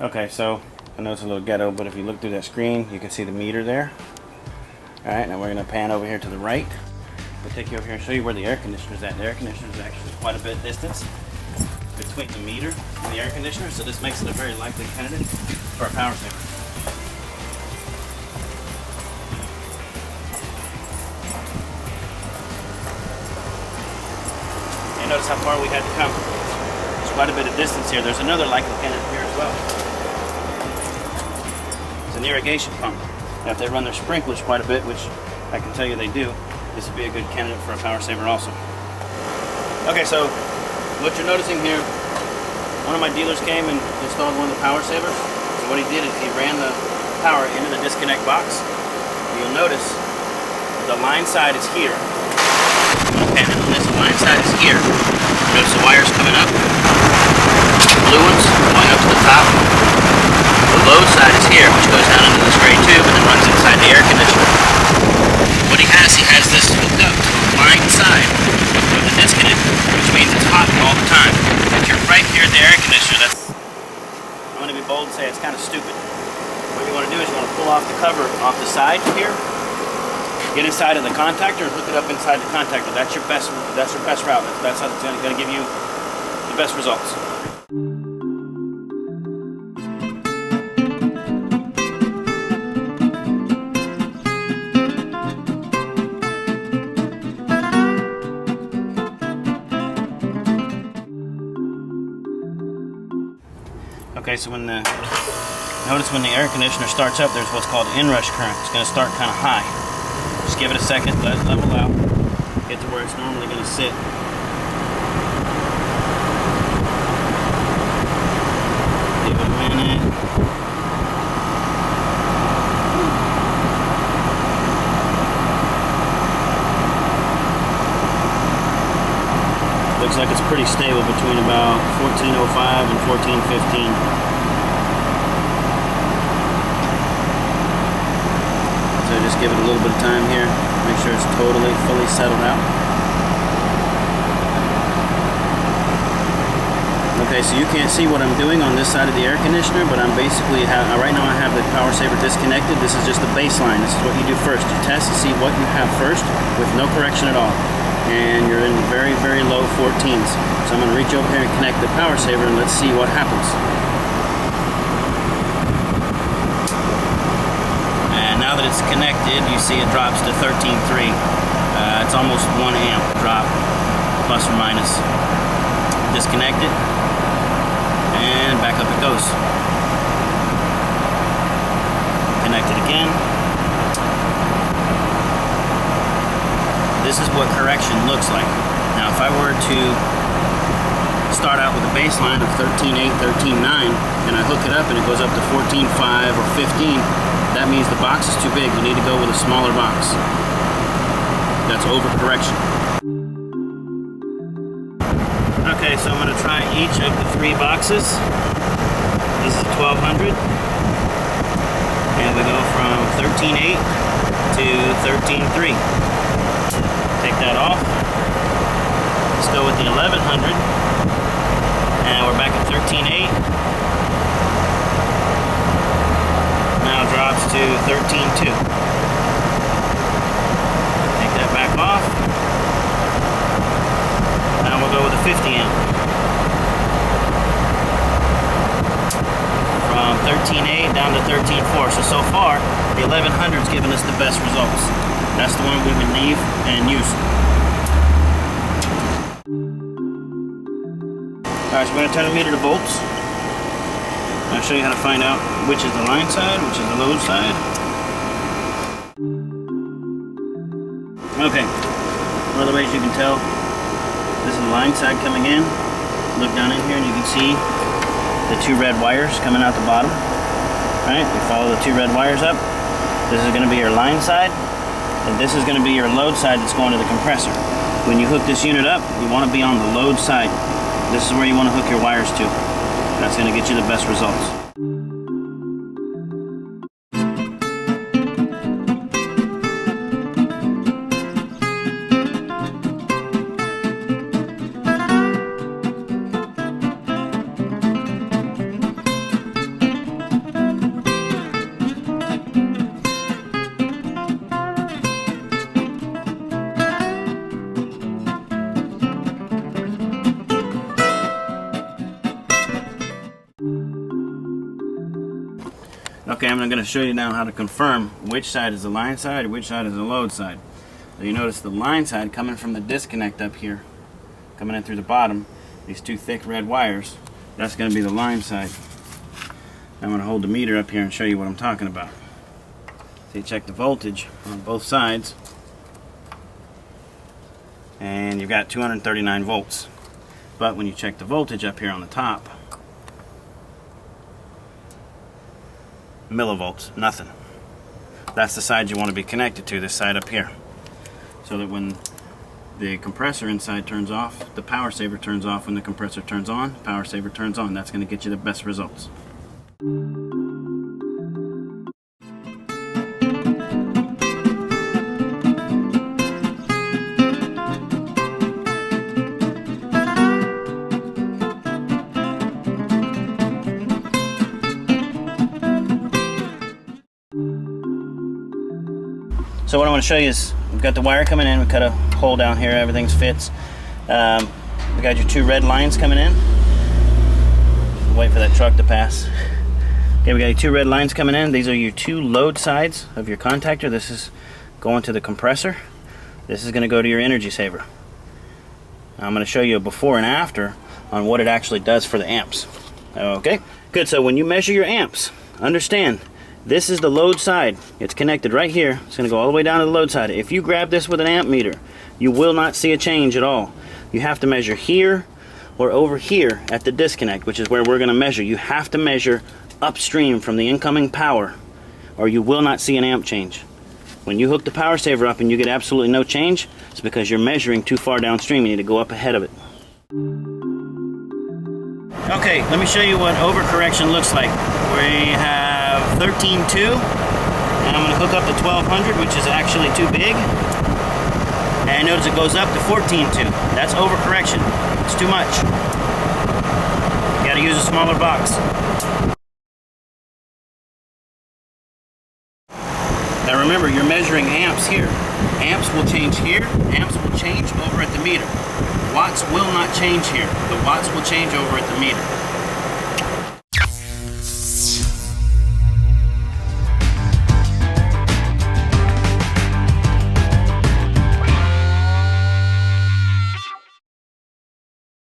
Okay, so I know it's a little ghetto, but if you look through that screen, you can see the meter there. Alright, now we're going to pan over here to the right. We'll take you over here and show you where the air conditioner is at. The air conditioner is actually quite a bit distance between the meter and the air conditioner, so this makes it a very likely candidate for a power saver. And notice how far we had to come. There's quite a bit of distance here. There's another likely candidate here as well. It's an irrigation pump. Now if they run their sprinklers quite a bit, which I can tell you they do, this would be a good candidate for a power saver also. Okay, so what you're noticing here, one of my dealers came and installed one of the power savers. So what he did is he ran the power into the disconnect box. You'll notice the line side is here. Okay, and this line side is here. Notice the wires coming up. The blue ones going up to the top. The load side is here, which goes down into this gray tube and then runs inside the air conditioner. What he has this hooked up to the line side of the disconnect, which means it's hot all the time. If you're right here at the air conditioner, I'm going to be bold and say it's kind of stupid. What you want to do is you want to pull off the cover off the side here, get inside of the contactor and hook it up inside the contactor. That's your best route. That's how it's going to give you the best results. Okay, so notice when the air conditioner starts up, there's what's called inrush current. It's going to start kind of high. Just give it a second, let it level out, get to where it's normally going to sit. Give it a minute. Looks like it's pretty stable between about 1405 and 1415. So just give it a little bit of time here. Make sure it's totally, fully settled out. Okay, so you can't see what I'm doing on this side of the air conditioner, but I'm basically, right now I have the power saver disconnected. This is just the baseline. This is what you do first. You test to see what you have first with no correction at all. And you're in very, very low 14s. So I'm going to reach over here and connect the power saver and let's see what happens. And now that it's connected, you see it drops to 13.3. It's almost 1 amp drop, plus or minus. Disconnect it, and back up it goes. Connect it again. This is what correction looks like. Now if I were to start out with a baseline of 13.8, 13.9, and I hook it up and it goes up to 14.5 or 15, that means the box is too big. You need to go with a smaller box. That's overcorrection. Okay, so I'm going to try each of the 3 boxes. This is 1200. And we go from 13.8 to 13.3. Take that off. Let's go with the 1100. And we're back at 13.8. Now it drops to 13.2. Take that back off. Now we'll go with a 50 amp. From 13.8 down to 13.4. So far, the 1100's given us the best results. That's the one we would leave and use. Alright, so we're going to turn the meter to volts. I'll show you how to find out which is the line side, which is the load side. Okay, one of the ways you can tell, this is the line side coming in. Look down in here and you can see the 2 red wires coming out the bottom. Alright, you follow the 2 red wires up. This is going to be your line side. And this is going to be your load side that's going to the compressor. When you hook this unit up, you want to be on the load side. This is where you want to hook your wires to. That's going to get you the best results. Okay, I'm going to show you now how to confirm which side is the line side, which side is the load side. So you notice the line side coming from the disconnect up here, coming in through the bottom, these two thick red wires, that's going to be the line side. I'm going to hold the meter up here and show you what I'm talking about. So you check the voltage on both sides, and you've got 239 volts. But when you check the voltage up here on the top, millivolts, nothing. That's the side you want to be connected to, this side up here. So that when the compressor inside turns off, the power saver turns off. When the compressor turns on, power saver turns on. That's going to get you the best results. So what I want to show you is we've got the wire coming in. We cut a hole down here. Everything fits. We got your two red lines coming in. Wait for that truck to pass. Okay, we got your two red lines coming in. These are your two load sides of your contactor. This is going to the compressor. This is going to go to your energy saver. I'm going to show you a before and after on what it actually does for the amps. Okay, good. So when you measure your amps, understand this is the load side. It's connected right here. It's going to go all the way down to the load side. If you grab this with an amp meter, you will not see a change at all. You have to measure here or over here at the disconnect, which is where we're going to measure. You have to measure upstream from the incoming power, or you will not see an amp change. When you hook the power saver up and you get absolutely no change, it's because you're measuring too far downstream. You need to go up ahead of it. Okay, let me show you what overcorrection looks like. We have 13.2, and I'm going to hook up to 1200, which is actually too big. And notice it goes up to 14.2. That's overcorrection. It's too much. You got to use a smaller box. Now remember, you're measuring amps here. Amps will change here. Amps will change over at the meter. Watts will not change here. The watts will change over at the meter.